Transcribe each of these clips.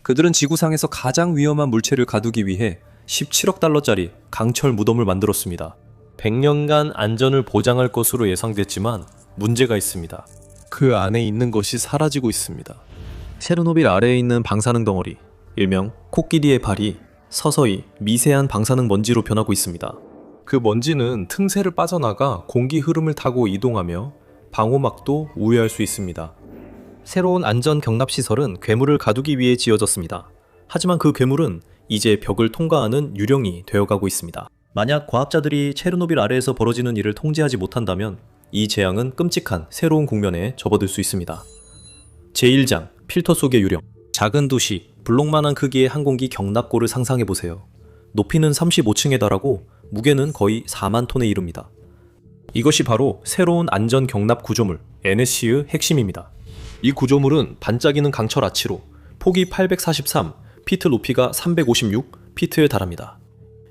그들은 지구상에서 가장 위험한 물체를 가두기 위해 17억 달러짜리 강철 무덤을 만들었습니다. 100년간 안전을 보장할 것으로 예상됐지만 문제가 있습니다. 그 안에 있는 것이 사라지고 있습니다. 체르노빌 아래에 있는 방사능 덩어리, 일명 코끼리의 발이 서서히 미세한 방사능 먼지로 변하고 있습니다. 그 먼지는 틈새를 빠져나가 공기 흐름을 타고 이동하며 방호막도 우회할 수 있습니다. 새로운 안전 경납시설은 괴물을 가두기 위해 지어졌습니다. 하지만 그 괴물은 이제 벽을 통과하는 유령이 되어가고 있습니다. 만약 과학자들이 체르노빌 아래에서 벌어지는 일을 통제하지 못한다면 이 재앙은 끔찍한 새로운 국면에 접어들 수 있습니다. 제1장 필터 속의 유령. 작은 도시, 블록만한 크기의 항공기 경납고를 상상해보세요. 높이는 35층에 달하고 무게는 거의 4만 톤에 이릅니다. 이것이 바로 새로운 안전 경납 구조물 NSC의 핵심입니다. 이 구조물은 반짝이는 강철 아치로 폭이 843, 피트 높이가 356 피트에 달합니다.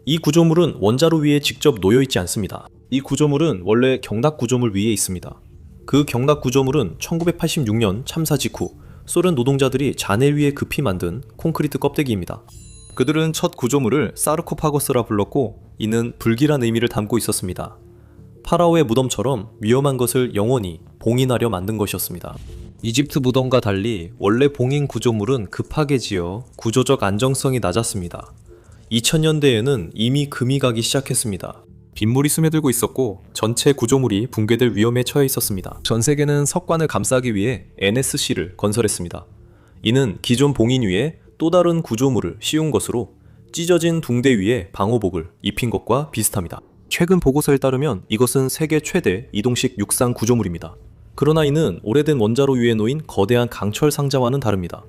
이 구조물은 원자로 위에 직접 놓여있지 않습니다. 이 구조물은 원래 경납 구조물 위에 있습니다. 그 경납 구조물은 1986년 참사 직후 소련 노동자들이 잔해 위에 급히 만든 콘크리트 껍데기입니다. 그들은 첫 구조물을 사르코파거스라 불렀고 이는 불길한 의미를 담고 있었습니다. 파라오의 무덤처럼 위험한 것을 영원히 봉인하려 만든 것이었습니다. 이집트 무덤과 달리 원래 봉인 구조물은 급하게 지어 구조적 안정성이 낮았습니다. 2000년대에는 이미 금이 가기 시작했습니다. 빗물이 스며들고 있었고 전체 구조물이 붕괴될 위험에 처해 있었습니다. 전 세계는 석관을 감싸기 위해 NSC를 건설했습니다. 이는 기존 봉인 위에 또 다른 구조물을 씌운 것으로 찢어진 붕대 위에 방호복을 입힌 것과 비슷합니다. 최근 보고서에 따르면 이것은 세계 최대 이동식 육상 구조물입니다. 그러나 이는 오래된 원자로 위에 놓인 거대한 강철 상자와는 다릅니다.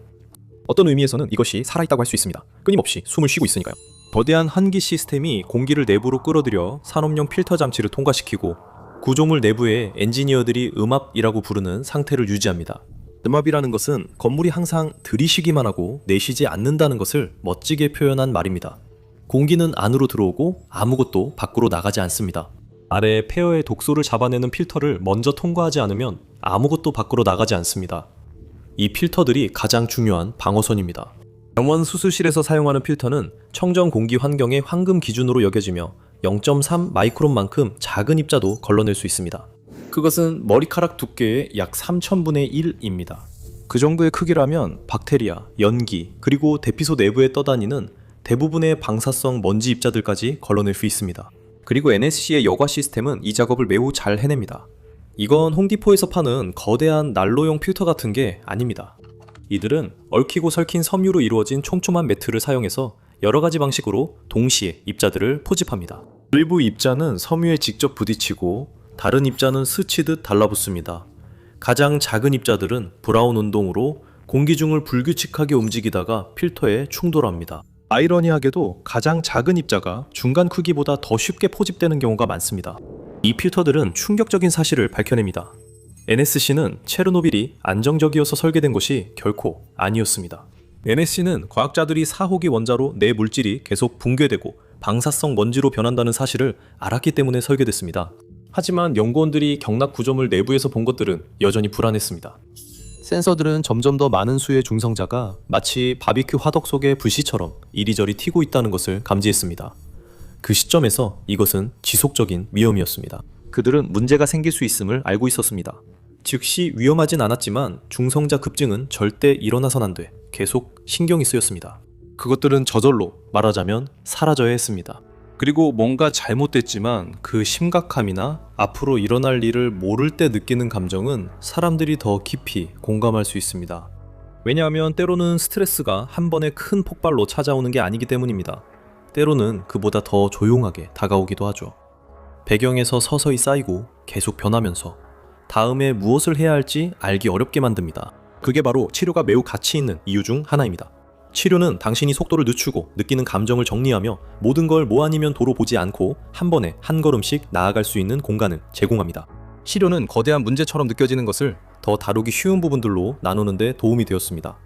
어떤 의미에서는 이것이 살아있다고 할 수 있습니다. 끊임없이 숨을 쉬고 있으니까요. 거대한 환기 시스템이 공기를 내부로 끌어들여 산업용 필터 장치를 통과시키고 구조물 내부에 엔지니어들이 음압이라고 부르는 상태를 유지합니다. 음압이라는 것은 건물이 항상 들이쉬기만 하고 내쉬지 않는다는 것을 멋지게 표현한 말입니다. 공기는 안으로 들어오고 아무것도 밖으로 나가지 않습니다. 아래 폐허의 독소를 잡아내는 필터를 먼저 통과하지 않으면 아무것도 밖으로 나가지 않습니다. 이 필터들이 가장 중요한 방어선입니다. 병원 수술실에서 사용하는 필터는 청정 공기 환경의 황금 기준으로 여겨지며 0.3 마이크론만큼 작은 입자도 걸러낼 수 있습니다. 그것은 머리카락 두께의 약 3000분의 1입니다. 그 정도의 크기라면 박테리아, 연기, 그리고 대피소 내부에 떠다니는 대부분의 방사성 먼지 입자들까지 걸러낼 수 있습니다. 그리고 NSC의 여과 시스템은 이 작업을 매우 잘 해냅니다. 이건 홈디포에서 파는 거대한 난로용 필터 같은 게 아닙니다. 이들은 얽히고 설킨 섬유로 이루어진 촘촘한 매트를 사용해서 여러가지 방식으로 동시에 입자들을 포집합니다. 일부 입자는 섬유에 직접 부딪히고 다른 입자는 스치듯 달라붙습니다. 가장 작은 입자들은 브라운 운동으로 공기 중을 불규칙하게 움직이다가 필터에 충돌합니다. 아이러니하게도 가장 작은 입자가 중간 크기보다 더 쉽게 포집되는 경우가 많습니다. 이 필터들은 충격적인 사실을 밝혀냅니다. NSC는 체르노빌이 안정적이어서 설계된 것이 결코 아니었습니다. NSC는 과학자들이 4호기 원자로 내 물질이 계속 붕괴되고 방사성 먼지로 변한다는 사실을 알았기 때문에 설계됐습니다. 하지만 연구원들이 경납 구조물 내부에서 본 것들은 여전히 불안했습니다. 센서들은 점점 더 많은 수의 중성자가 마치 바비큐 화덕 속의 불씨처럼 이리저리 튀고 있다는 것을 감지했습니다. 그 시점에서 이것은 지속적인 위험이었습니다. 그들은 문제가 생길 수 있음을 알고 있었습니다. 즉시 위험하진 않았지만 중성자 급증은 절대 일어나선 안 돼 계속 신경이 쓰였습니다. 그것들은 저절로 말하자면 사라져야 했습니다. 그리고 뭔가 잘못됐지만 그 심각함이나 앞으로 일어날 일을 모를 때 느끼는 감정은 사람들이 더 깊이 공감할 수 있습니다. 왜냐하면 때로는 스트레스가 한 번의 큰 폭발로 찾아오는 게 아니기 때문입니다. 때로는 그보다 더 조용하게 다가오기도 하죠. 배경에서 서서히 쌓이고 계속 변하면서 다음에 무엇을 해야 할지 알기 어렵게 만듭니다. 그게 바로 치료가 매우 가치 있는 이유 중 하나입니다. 치료는 당신이 속도를 늦추고 느끼는 감정을 정리하며 모든 걸 뭐 아니면 도로 보지 않고 한 번에 한 걸음씩 나아갈 수 있는 공간을 제공합니다. 치료는 거대한 문제처럼 느껴지는 것을 더 다루기 쉬운 부분들로 나누는 데 도움이 되었습니다.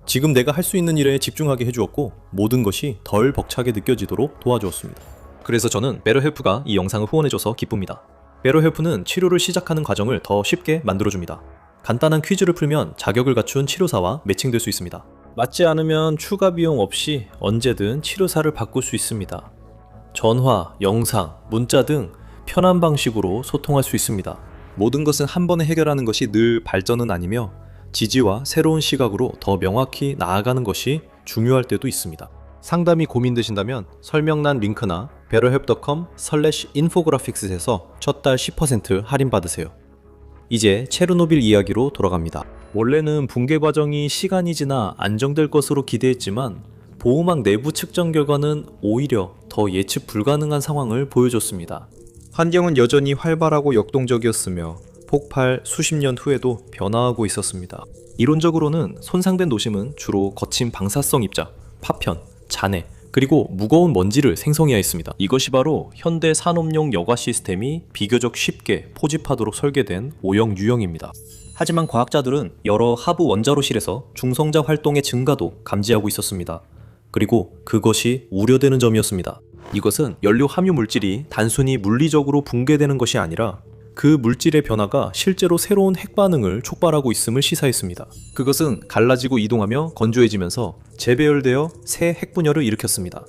지금 내가 할 수 있는 일에 집중하게 해주었고 모든 것이 덜 벅차게 느껴지도록 도와주었습니다. 그래서 저는 베러헬프가 이 영상을 후원해줘서 기쁩니다. 베러헬프는 치료를 시작하는 과정을 더 쉽게 만들어줍니다. 간단한 퀴즈를 풀면 자격을 갖춘 치료사와 매칭될 수 있습니다. 맞지 않으면 추가 비용 없이 언제든 치료사를 바꿀 수 있습니다. 전화, 영상, 문자 등 편한 방식으로 소통할 수 있습니다. 모든 것은 한 번에 해결하는 것이 늘 발전은 아니며 지지와 새로운 시각으로 더 명확히 나아가는 것이 중요할 때도 있습니다. 상담이 고민되신다면 설명란 링크나 betterhelp.com/infographics에서 첫 달 10% 할인받으세요. 이제 체르노빌 이야기로 돌아갑니다. 원래는 붕괴 과정이 시간이 지나 안정될 것으로 기대했지만 보호막 내부 측정 결과는 오히려 더 예측 불가능한 상황을 보여줬습니다. 환경은 여전히 활발하고 역동적이었으며 폭발 수십 년 후에도 변화하고 있었습니다. 이론적으로는 손상된 노심은 주로 거친 방사성 입자, 파편, 잔해, 그리고 무거운 먼지를 생성해야 했습니다. 이것이 바로 현대 산업용 여과 시스템이 비교적 쉽게 포집하도록 설계된 오형 유형입니다. 하지만 과학자들은 여러 하부 원자로실에서 중성자 활동의 증가도 감지하고 있었습니다. 그리고 그것이 우려되는 점이었습니다. 이것은 연료 함유 물질이 단순히 물리적으로 붕괴되는 것이 아니라 그 물질의 변화가 실제로 새로운 핵 반응을 촉발하고 있음을 시사했습니다. 그것은 갈라지고 이동하며 건조해지면서 재배열되어 새 핵분열을 일으켰습니다.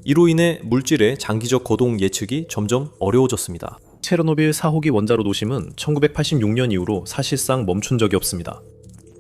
이로 인해 물질의 장기적 거동 예측이 점점 어려워졌습니다. 체르노빌 4호기 원자로 노심은 1986년 이후로 사실상 멈춘 적이 없습니다.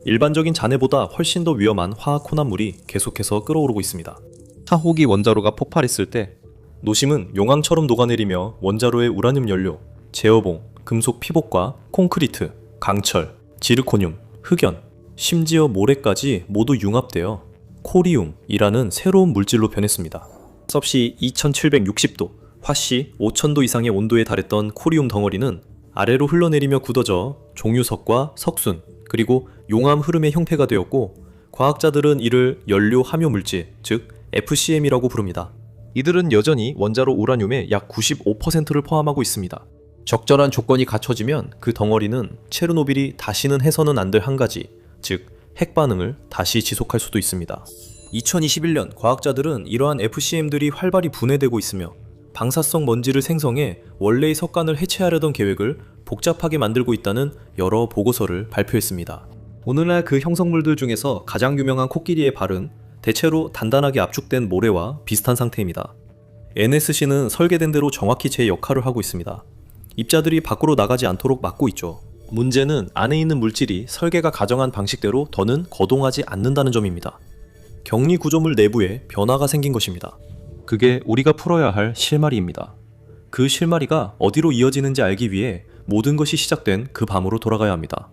일반적인 잔해보다 훨씬 더 위험한 화학 혼합물이 계속해서 끓어오르고 있습니다. 4호기 원자로가 폭발했을 때 노심은 용왕처럼 녹아내리며 원자로의 우라늄 연료, 제어봉, 금속 피복과 콘크리트, 강철, 지르코늄, 흑연, 심지어 모래까지 모두 융합되어 코리움이라는 새로운 물질로 변했습니다. 섭씨 2760도, 화씨 5000도 이상의 온도에 달했던 코리움 덩어리는 아래로 흘러내리며 굳어져 종유석과 석순, 그리고 용암 흐름의 형태가 되었고 과학자들은 이를 연료 함유 물질, 즉 FCM이라고 부릅니다. 이들은 여전히 원자로 우라늄의 약 95%를 포함하고 있습니다. 적절한 조건이 갖춰지면 그 덩어리는 체르노빌이 다시는 해서는 안 될 한 가지, 즉 핵반응을 다시 지속할 수도 있습니다. 2021년 과학자들은 이러한 FCM들이 활발히 분해되고 있으며 방사성 먼지를 생성해 원래의 석간을 해체하려던 계획을 복잡하게 만들고 있다는 여러 보고서를 발표했습니다. 오늘날 그 형성물들 중에서 가장 유명한 코끼리의 발은 대체로 단단하게 압축된 모래와 비슷한 상태입니다. NSC는 설계된 대로 정확히 제 역할을 하고 있습니다. 입자들이 밖으로 나가지 않도록 막고 있죠. 문제는 안에 있는 물질이 설계가 가정한 방식대로 더는 거동하지 않는다는 점입니다. 격리 구조물 내부에 변화가 생긴 것입니다. 그게 우리가 풀어야 할 실마리입니다. 그 실마리가 어디로 이어지는지 알기 위해 모든 것이 시작된 그 밤으로 돌아가야 합니다.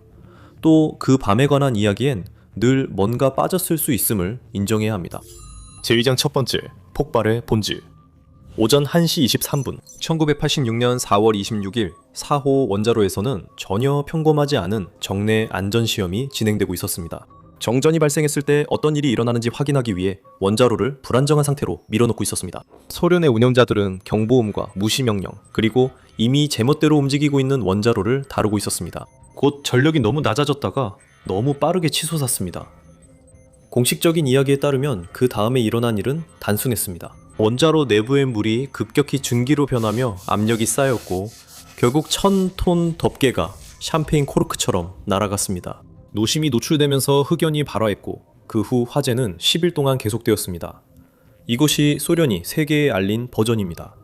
또 그 밤에 관한 이야기엔 늘 뭔가 빠졌을 수 있음을 인정해야 합니다. 제2장 첫 번째, 폭발의 본질. 오전 1시 23분, 1986년 4월 26일 4호 원자로에서는 전혀 평범하지 않은 정례 안전시험이 진행되고 있었습니다. 정전이 발생했을 때 어떤 일이 일어나는지 확인하기 위해 원자로를 불안정한 상태로 밀어넣고 있었습니다. 소련의 운영자들은 경보음과 무시명령, 그리고 이미 제멋대로 움직이고 있는 원자로를 다루고 있었습니다. 곧 전력이 너무 낮아졌다가 너무 빠르게 치솟았습니다. 공식적인 이야기에 따르면 그 다음에 일어난 일은 단순했습니다. 원자로 내부의 물이 급격히 증기로 변하며 압력이 쌓였고 결국 1000톤 덮개가 샴페인 코르크처럼 날아갔습니다. 노심이 노출되면서 흑연이 발화했고 그 후 화재는 10일 동안 계속되었습니다. 이것이 소련이 세계에 알린 버전입니다.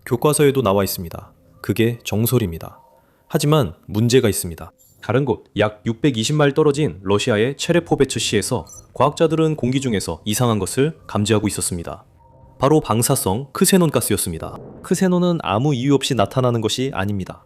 교과서에도 나와 있습니다. 그게 정설입니다. 하지만 문제가 있습니다. 다른 곳 약 620마일 떨어진 러시아의 체레포베츠시에서 과학자들은 공기 중에서 이상한 것을 감지하고 있었습니다. 바로 방사성 크세논 가스였습니다. 크세논은 아무 이유 없이 나타나는 것이 아닙니다.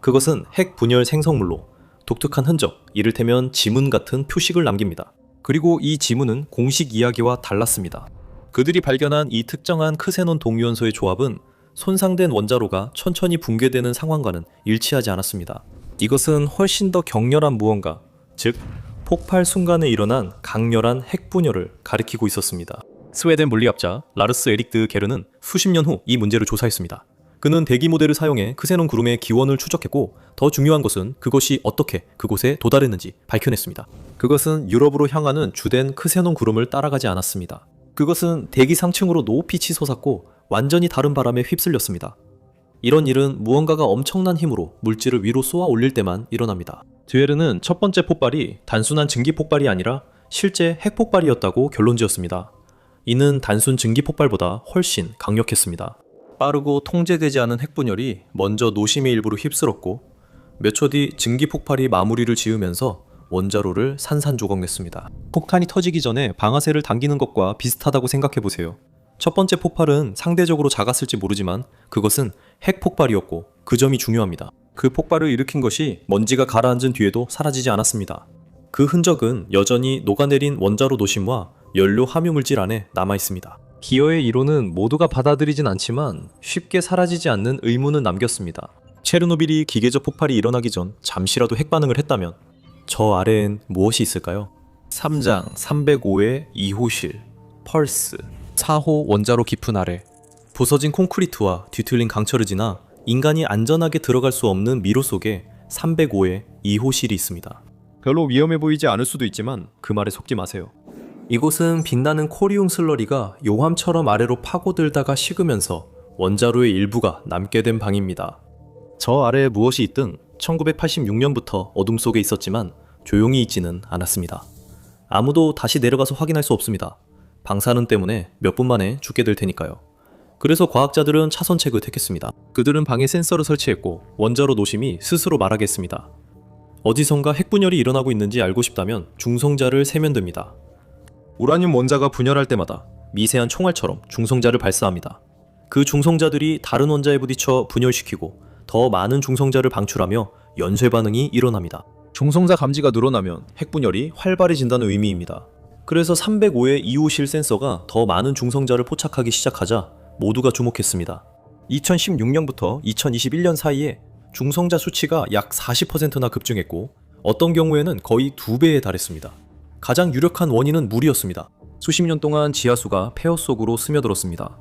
그것은 핵 분열 생성물로 독특한 흔적, 이를테면 지문 같은 표식을 남깁니다. 그리고 이 지문은 공식 이야기와 달랐습니다. 그들이 발견한 이 특정한 크세논 동위원소의 조합은 손상된 원자로가 천천히 붕괴되는 상황과는 일치하지 않았습니다. 이것은 훨씬 더 격렬한 무언가, 즉 폭발 순간에 일어난 강렬한 핵분열을 가리키고 있었습니다. 스웨덴 물리학자 라르스 에릭드 게르는 수십 년 후 이 문제를 조사했습니다. 그는 대기 모델을 사용해 크세논 구름의 기원을 추적했고 더 중요한 것은 그것이 어떻게 그곳에 도달했는지 밝혀냈습니다. 그것은 유럽으로 향하는 주된 크세논 구름을 따라가지 않았습니다. 그것은 대기 상층으로 높이 치솟았고 완전히 다른 바람에 휩쓸렸습니다. 이런 일은 무언가가 엄청난 힘으로 물질을 위로 쏘아 올릴 때만 일어납니다. 듀에르는 첫 번째 폭발이 단순한 증기 폭발이 아니라 실제 핵폭발이었다고 결론지었습니다. 이는 단순 증기폭발보다 훨씬 강력했습니다. 빠르고 통제되지 않은 핵분열이 먼저 노심의 일부로 휩쓸었고 몇 초 뒤 증기폭발이 마무리를 지으면서 원자로를 산산조각냈습니다. 폭탄이 터지기 전에 방아쇠를 당기는 것과 비슷하다고 생각해보세요. 첫 번째 폭발은 상대적으로 작았을지 모르지만 그것은 핵폭발이었고 그 점이 중요합니다. 그 폭발을 일으킨 것이 먼지가 가라앉은 뒤에도 사라지지 않았습니다. 그 흔적은 여전히 녹아내린 원자로 노심과 연료 함유물질 안에 남아있습니다. 기어의 이론은 모두가 받아들이진 않지만 쉽게 사라지지 않는 의문은 남겼습니다. 체르노빌이 기계적 폭발이 일어나기 전 잠시라도 핵반응을 했다면 저 아래엔 무엇이 있을까요? 3장 305의 2호실, 펄스, 4호 원자로 깊은 아래. 부서진 콘크리트와 뒤틀린 강철을 지나 인간이 안전하게 들어갈 수 없는 미로 속에 305의 2호실이 있습니다. 별로 위험해 보이지 않을 수도 있지만 그 말에 속지 마세요. 이곳은 빛나는 코리움 슬러리가 용암처럼 아래로 파고들다가 식으면서 원자로의 일부가 남게 된 방입니다. 저 아래에 무엇이 있든 1986년부터 어둠 속에 있었지만 조용히 있지는 않았습니다. 아무도 다시 내려가서 확인할 수 없습니다. 방사능 때문에 몇 분 만에 죽게 될 테니까요. 그래서 과학자들은 차선책을 택했습니다. 그들은 방에 센서를 설치했고 원자로 노심이 스스로 말하게 했습니다. 어디선가 핵분열이 일어나고 있는지 알고 싶다면 중성자를 세면 됩니다. 우라늄 원자가 분열할 때마다 미세한 총알처럼 중성자를 발사합니다. 그 중성자들이 다른 원자에 부딪혀 분열시키고 더 많은 중성자를 방출하며 연쇄 반응이 일어납니다. 중성자 감지가 늘어나면 핵분열이 활발해진다는 의미입니다. 그래서 305의 2호실 센서가 더 많은 중성자를 포착하기 시작하자 모두가 주목했습니다. 2016년부터 2021년 사이에 중성자 수치가 약 40%나 급증했고 어떤 경우에는 거의 2배에 달했습니다. 가장 유력한 원인은 물이었습니다. 수십 년 동안 지하수가 폐허 속으로 스며들었습니다.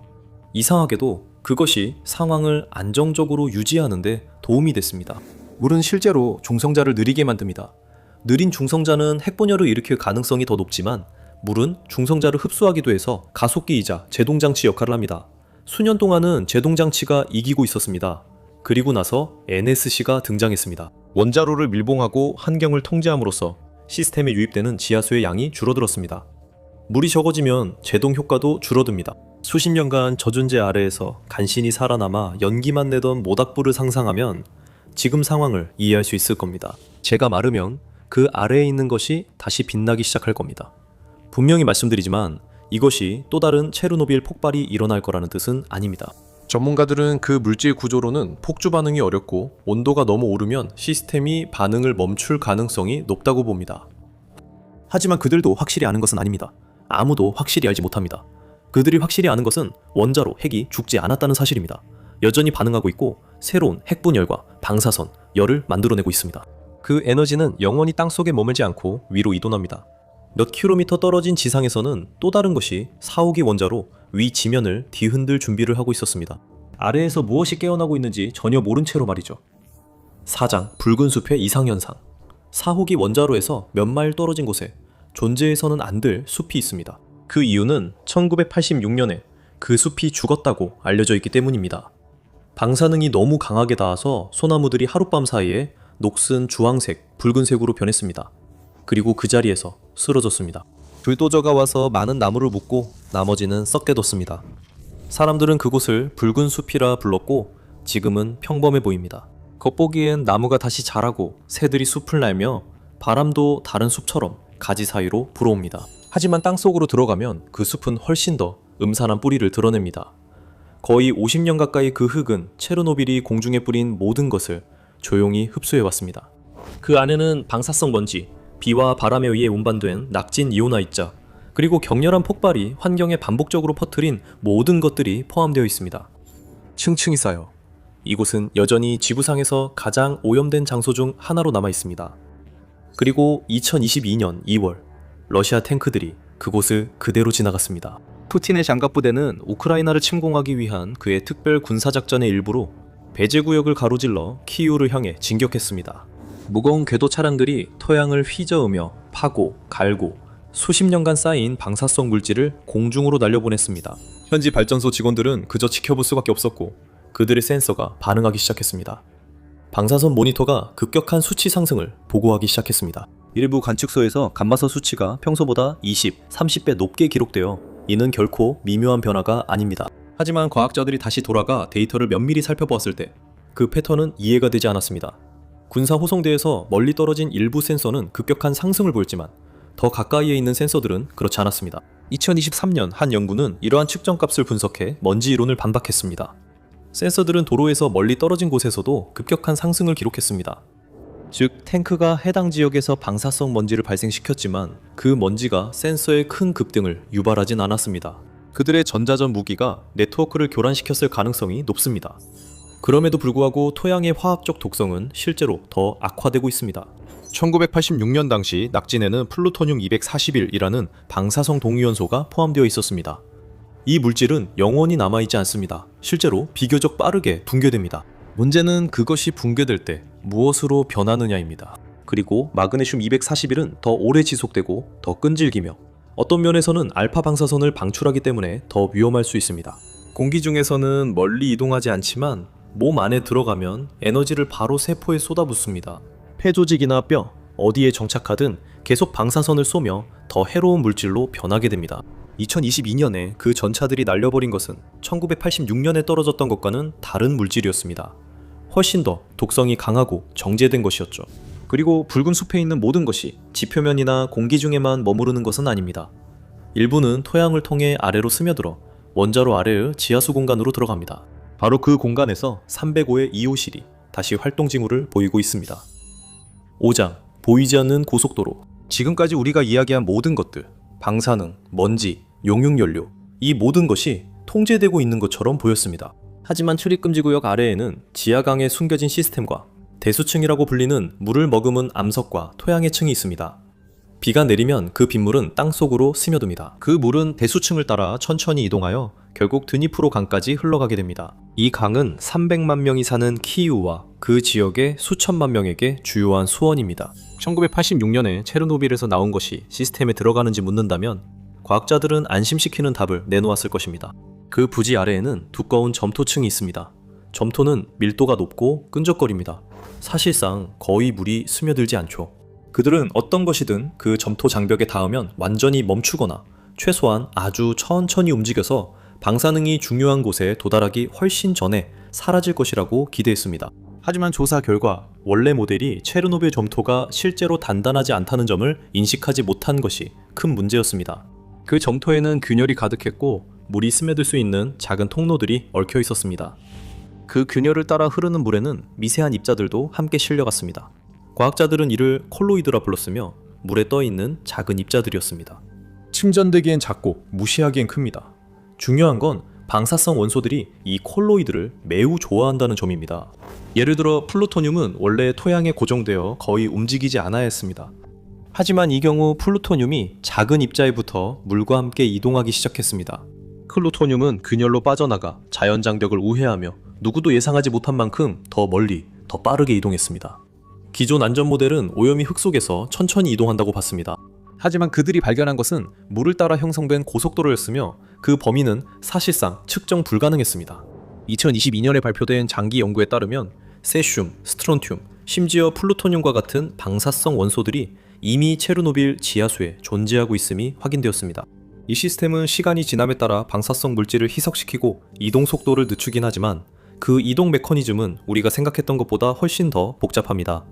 이상하게도 그것이 상황을 안정적으로 유지하는 데 도움이 됐습니다. 물은 실제로 중성자를 느리게 만듭니다. 느린 중성자는 핵분열을 일으킬 가능성이 더 높지만 물은 중성자를 흡수하기도 해서 가속기이자 제동장치 역할을 합니다. 수년 동안은 제동장치가 이기고 있었습니다. 그리고 나서 NSC가 등장했습니다. 원자로를 밀봉하고 환경을 통제함으로써 시스템에 유입되는 지하수의 양이 줄어들었습니다. 물이 적어지면 제동 효과도 줄어듭니다. 수십 년간 저존재 아래에서 간신히 살아남아 연기만 내던 모닥불을 상상하면 지금 상황을 이해할 수 있을 겁니다. 제가 마르면 그 아래에 있는 것이 다시 빛나기 시작할 겁니다. 분명히 말씀드리지만 이것이 또 다른 체르노빌 폭발이 일어날 거라는 뜻은 아닙니다. 전문가들은 그 물질 구조로는 폭주 반응이 어렵고 온도가 너무 오르면 시스템이 반응을 멈출 가능성이 높다고 봅니다. 하지만 그들도 확실히 아는 것은 아닙니다. 아무도 확실히 알지 못합니다. 그들이 확실히 아는 것은 원자로 핵이 죽지 않았다는 사실입니다. 여전히 반응하고 있고 새로운 핵분열과 방사선, 열을 만들어내고 있습니다. 그 에너지는 영원히 땅속에 머물지 않고 위로 이동합니다. 몇 킬로미터 떨어진 지상에서는 또 다른 것이 4호기 원자로 위 지면을 뒤흔들 준비를 하고 있었습니다. 아래에서 무엇이 깨어나고 있는지 전혀 모른 채로 말이죠. 4장 붉은 숲의 이상현상. 4호기 원자로에서 몇 마일 떨어진 곳에 존재해서는 안 될 숲이 있습니다. 그 이유는 1986년에 그 숲이 죽었다고 알려져 있기 때문입니다. 방사능이 너무 강하게 닿아서 소나무들이 하룻밤 사이에 녹슨 주황색, 붉은색으로 변했습니다. 그리고 그 자리에서 쓰러졌습니다. 불도저가 와서 많은 나무를 묶고 나머지는 썩게 뒀습니다. 사람들은 그곳을 붉은 숲이라 불렀고 지금은 평범해 보입니다. 겉보기엔 나무가 다시 자라고 새들이 숲을 날며 바람도 다른 숲처럼 가지 사이로 불어옵니다. 하지만 땅속으로 들어가면 그 숲은 훨씬 더 음산한 뿌리를 드러냅니다. 거의 50년 가까이 그 흙은 체르노빌이 공중에 뿌린 모든 것을 조용히 흡수해왔습니다. 그 안에는 방사성 먼지, 비와 바람에 의해 운반된 낙진 이오나이자, 그리고 격렬한 폭발이 환경에 반복적으로 퍼뜨린 모든 것들이 포함되어 있습니다. 층층이 쌓여 이곳은 여전히 지구상에서 가장 오염된 장소 중 하나로 남아 있습니다. 그리고 2022년 2월 러시아 탱크들이 그곳을 그대로 지나갔습니다. 푸틴의 장갑부대는 우크라이나를 침공하기 위한 그의 특별 군사작전의 일부로 배제구역을 가로질러 키이우를 향해 진격했습니다. 무거운 궤도 차량들이 토양을 휘저으며 파고, 갈고 수십 년간 쌓인 방사성 물질을 공중으로 날려보냈습니다. 현지 발전소 직원들은 그저 지켜볼 수밖에 없었고 그들의 센서가 반응하기 시작했습니다. 방사선 모니터가 급격한 수치 상승을 보고하기 시작했습니다. 일부 관측소에서 감마서 수치가 평소보다 20, 30배 높게 기록되어 이는 결코 미묘한 변화가 아닙니다. 하지만 과학자들이 다시 돌아가 데이터를 면밀히 살펴보았을 때 그 패턴은 이해가 되지 않았습니다. 군사 호송대에서 멀리 떨어진 일부 센서는 급격한 상승을 보였지만 더 가까이에 있는 센서들은 그렇지 않았습니다. 2023년 한 연구는 이러한 측정값을 분석해 먼지 이론을 반박했습니다. 센서들은 도로에서 멀리 떨어진 곳에서도 급격한 상승을 기록했습니다. 즉, 탱크가 해당 지역에서 방사성 먼지를 발생시켰지만 그 먼지가 센서의 큰 급등을 유발하진 않았습니다. 그들의 전자전 무기가 네트워크를 교란시켰을 가능성이 높습니다. 그럼에도 불구하고 토양의 화학적 독성은 실제로 더 악화되고 있습니다. 1986년 당시 낙진에는 플루토늄 241이라는 방사성 동위원소가 포함되어 있었습니다. 이 물질은 영원히 남아있지 않습니다. 실제로 비교적 빠르게 붕괴됩니다. 문제는 그것이 붕괴될 때 무엇으로 변하느냐입니다. 그리고 마그네슘 241은 더 오래 지속되고 더 끈질기며 어떤 면에서는 알파 방사선을 방출하기 때문에 더 위험할 수 있습니다. 공기 중에서는 멀리 이동하지 않지만 몸 안에 들어가면 에너지를 바로 세포에 쏟아붓습니다. 폐 조직이나 뼈, 어디에 정착하든 계속 방사선을 쏘며 더 해로운 물질로 변하게 됩니다. 2022년에 그 전차들이 날려버린 것은 1986년에 떨어졌던 것과는 다른 물질이었습니다. 훨씬 더 독성이 강하고 정제된 것이었죠. 그리고 붉은 숲에 있는 모든 것이 지표면이나 공기 중에만 머무르는 것은 아닙니다. 일부는 토양을 통해 아래로 스며들어 원자로 아래의 지하수 공간으로 들어갑니다. 바로 그 공간에서 305의 2호실이 다시 활동 징후를 보이고 있습니다. 5장, 보이지 않는 고속도로. 지금까지 우리가 이야기한 모든 것들, 방사능, 먼지, 용융연료, 이 모든 것이 통제되고 있는 것처럼 보였습니다. 하지만 출입금지구역 아래에는 지하강에 숨겨진 시스템과 대수층이라고 불리는 물을 머금은 암석과 토양의 층이 있습니다. 비가 내리면 그 빗물은 땅속으로 스며듭니다. 그 물은 대수층을 따라 천천히 이동하여 결국 드니프로 강까지 흘러가게 됩니다. 이 강은 300만 명이 사는 키이우와 그 지역의 수천만 명에게 주요한 수원입니다. 1986년에 체르노빌에서 나온 것이 시스템에 들어가는지 묻는다면 과학자들은 안심시키는 답을 내놓았을 것입니다. 그 부지 아래에는 두꺼운 점토층이 있습니다. 점토는 밀도가 높고 끈적거립니다. 사실상 거의 물이 스며들지 않죠. 그들은 어떤 것이든 그 점토 장벽에 닿으면 완전히 멈추거나 최소한 아주 천천히 움직여서 방사능이 중요한 곳에 도달하기 훨씬 전에 사라질 것이라고 기대했습니다. 하지만 조사 결과 원래 모델이 체르노빌 점토가 실제로 단단하지 않다는 점을 인식하지 못한 것이 큰 문제였습니다. 그 점토에는 균열이 가득했고 물이 스며들 수 있는 작은 통로들이 얽혀 있었습니다. 그 균열을 따라 흐르는 물에는 미세한 입자들도 함께 실려갔습니다. 과학자들은 이를 콜로이드라 불렀으며 물에 떠있는 작은 입자들이었습니다. 침전되기엔 작고 무시하기엔 큽니다. 중요한 건 방사성 원소들이 이 콜로이드를 매우 좋아한다는 점입니다. 예를 들어 플루토늄은 원래 토양에 고정되어 거의 움직이지 않아야 했습니다. 하지만 이 경우 플루토늄이 작은 입자에 붙어 물과 함께 이동하기 시작했습니다. 플루토늄은 균열로 빠져나가 자연장벽을 우회하며 누구도 예상하지 못한 만큼 더 멀리, 더 빠르게 이동했습니다. 기존 안전 모델은 오염이 흙 속에서 천천히 이동한다고 봤습니다. 하지만 그들이 발견한 것은 물을 따라 형성된 고속도로였으며 그 범위는 사실상 측정 불가능했습니다. 2022년에 발표된 장기 연구에 따르면 세슘, 스트론튬, 심지어 플루토늄과 같은 방사성 원소들이 이미 체르노빌 지하수에 존재하고 있음이 확인되었습니다. 이 시스템은 시간이 지남에 따라 방사성 물질을 희석시키고 이동 속도를 늦추긴 하지만 그 이동 메커니즘은 우리가 생각했던 것보다 훨씬 더 복잡합니다.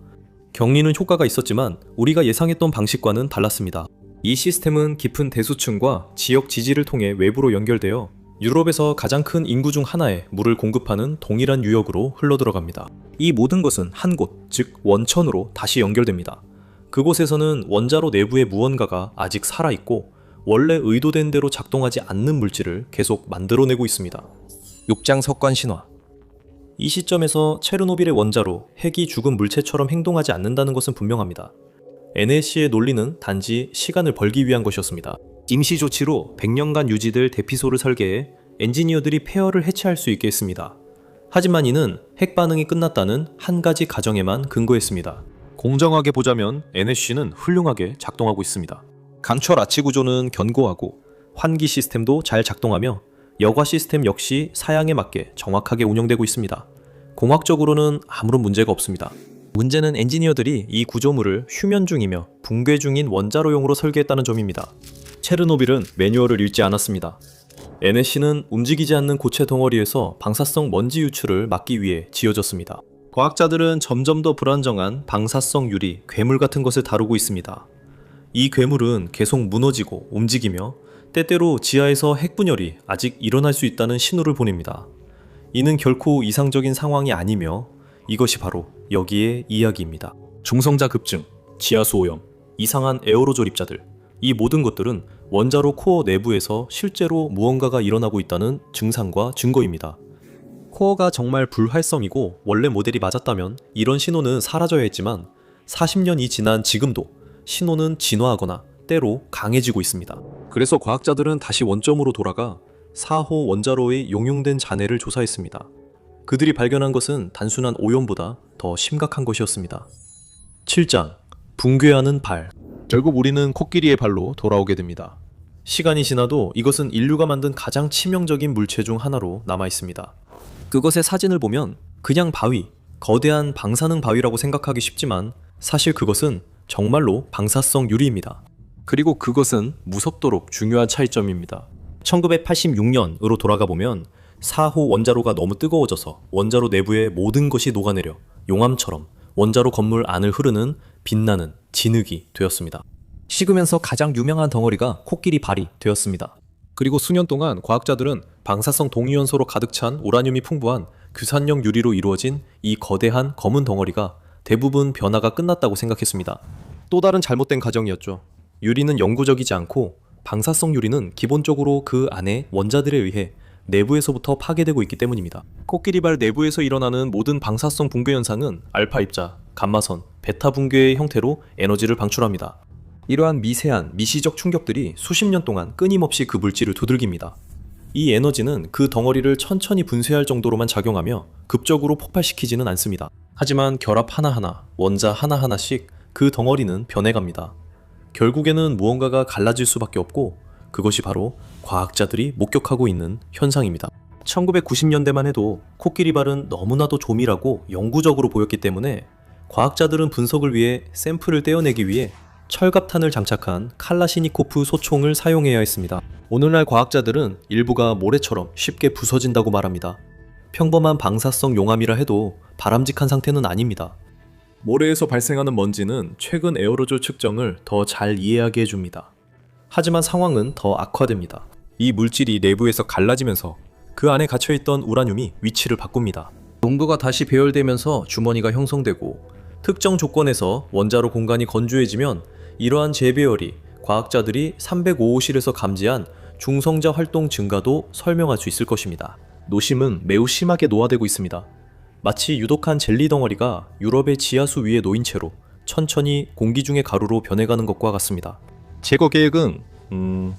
격리는 효과가 있었지만 우리가 예상했던 방식과는 달랐습니다. 이 시스템은 깊은 대수층과 지역 지지를 통해 외부로 연결되어 유럽에서 가장 큰 인구 중 하나에 물을 공급하는 동일한 유역으로 흘러들어갑니다. 이 모든 것은 한 곳, 즉 원천으로 다시 연결됩니다. 그곳에서는 원자로 내부의 무언가가 아직 살아있고 원래 의도된 대로 작동하지 않는 물질을 계속 만들어내고 있습니다. 6장 석관 신화. 이 시점에서 체르노빌의 원자로 핵이 죽은 물체처럼 행동하지 않는다는 것은 분명합니다. NLC의 논리는 단지 시간을 벌기 위한 것이었습니다. 임시 조치로 100년간 유지될 대피소를 설계해 엔지니어들이 폐허를 해체할 수 있게 했습니다. 하지만 이는 핵 반응이 끝났다는 한 가지 가정에만 근거했습니다. 공정하게 보자면 NSC는 훌륭하게 작동하고 있습니다. 강철 아치 구조는 견고하고 환기 시스템도 잘 작동하며 여과 시스템 역시 사양에 맞게 정확하게 운영되고 있습니다. 공학적으로는 아무런 문제가 없습니다. 문제는 엔지니어들이 이 구조물을 휴면 중이며 붕괴 중인 원자로용으로 설계했다는 점입니다. 체르노빌은 매뉴얼을 읽지 않았습니다. NSC는 움직이지 않는 고체 덩어리에서 방사성 먼지 유출을 막기 위해 지어졌습니다. 과학자들은 점점 더 불안정한 방사성 유리, 괴물 같은 것을 다루고 있습니다. 이 괴물은 계속 무너지고 움직이며 때때로 지하에서 핵분열이 아직 일어날 수 있다는 신호를 보냅니다. 이는 결코 이상적인 상황이 아니며 이것이 바로 여기의 이야기입니다. 중성자 급증, 지하수 오염, 이상한 에어로졸 입자들, 이 모든 것들은 원자로 코어 내부에서 실제로 무언가가 일어나고 있다는 증상과 증거입니다. 코어가 정말 불활성이고 원래 모델이 맞았다면 이런 신호는 사라져야 했지만 40년이 지난 지금도 신호는 진화하거나 때로 강해지고 있습니다. 그래서 과학자들은 다시 원점으로 돌아가 4호 원자로의 용융된 잔해를 조사했습니다. 그들이 발견한 것은 단순한 오염보다 더 심각한 것이었습니다. 7장 붕괴하는 발. 결국 우리는 코끼리의 발로 돌아오게 됩니다. 시간이 지나도 이것은 인류가 만든 가장 치명적인 물체 중 하나로 남아있습니다. 그것의 사진을 보면 그냥 바위, 거대한 방사능 바위라고 생각하기 쉽지만 사실 그것은 정말로 방사성 유리입니다. 그리고 그것은 무섭도록 중요한 차이점입니다. 1986년으로 돌아가 보면 4호 원자로가 너무 뜨거워져서 원자로 내부의 모든 것이 녹아내려 용암처럼 원자로 건물 안을 흐르는 빛나는 진흙이 되었습니다. 식으면서 가장 유명한 덩어리가 코끼리 발이 되었습니다. 그리고 수년 동안 과학자들은 방사성 동위원소로 가득 찬 우라늄이 풍부한 규산형 유리로 이루어진 이 거대한 검은 덩어리가 대부분 변화가 끝났다고 생각했습니다. 또 다른 잘못된 가정이었죠. 유리는 영구적이지 않고 방사성 유리는 기본적으로 그 안에 원자들에 의해 내부에서부터 파괴되고 있기 때문입니다. 코끼리발 내부에서 일어나는 모든 방사성 붕괴 현상은 알파 입자, 감마선, 베타 붕괴의 형태로 에너지를 방출합니다. 이러한 미세한 미시적 충격들이 수십 년 동안 끊임없이 그 물질을 두들깁니다. 이 에너지는 그 덩어리를 천천히 분쇄할 정도로만 작용하며 급적으로 폭발시키지는 않습니다. 하지만 결합 하나하나, 원자 하나하나씩 그 덩어리는 변해갑니다. 결국에는 무언가가 갈라질 수밖에 없고 그것이 바로 과학자들이 목격하고 있는 현상입니다. 1990년대만 해도 코끼리발은 너무나도 조밀하고 영구적으로 보였기 때문에 과학자들은 분석을 위해 샘플을 떼어내기 위해 철갑탄을 장착한 칼라시니코프 소총을 사용해야 했습니다. 오늘날 과학자들은 일부가 모래처럼 쉽게 부서진다고 말합니다. 평범한 방사성 용암이라 해도 바람직한 상태는 아닙니다. 모래에서 발생하는 먼지는 최근 에어로졸 측정을 더 잘 이해하게 해줍니다. 하지만 상황은 더 악화됩니다. 이 물질이 내부에서 갈라지면서 그 안에 갇혀있던 우라늄이 위치를 바꿉니다. 농도가 다시 배열되면서 주머니가 형성되고 특정 조건에서 원자로 공간이 건조해지면 이러한 재배열이 과학자들이 305호실에서 감지한 중성자 활동 증가도 설명할 수 있을 것입니다. 노심은 매우 심하게 노화되고 있습니다. 마치 유독한 젤리 덩어리가 유럽의 지하수 위에 놓인 채로 천천히 공기 중의 가루로 변해가는 것과 같습니다. 제거 계획은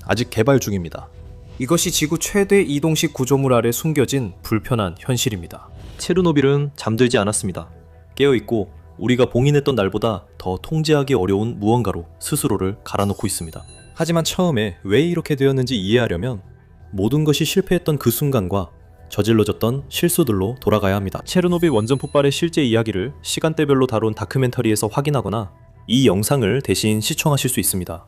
아직 개발 중입니다. 이것이 지구 최대 이동식 구조물 아래 숨겨진 불편한 현실입니다. 체르노빌은 잠들지 않았습니다. 깨어있고 우리가 봉인했던 날보다 더 통제하기 어려운 무언가로 스스로를 갈아놓고 있습니다. 하지만 처음에 왜 이렇게 되었는지 이해하려면 모든 것이 실패했던 그 순간과 저질러졌던 실수들로 돌아가야 합니다. 체르노빌 원전 폭발의 실제 이야기를 시간대별로 다룬 다큐멘터리에서 확인하거나 이 영상을 대신 시청하실 수 있습니다.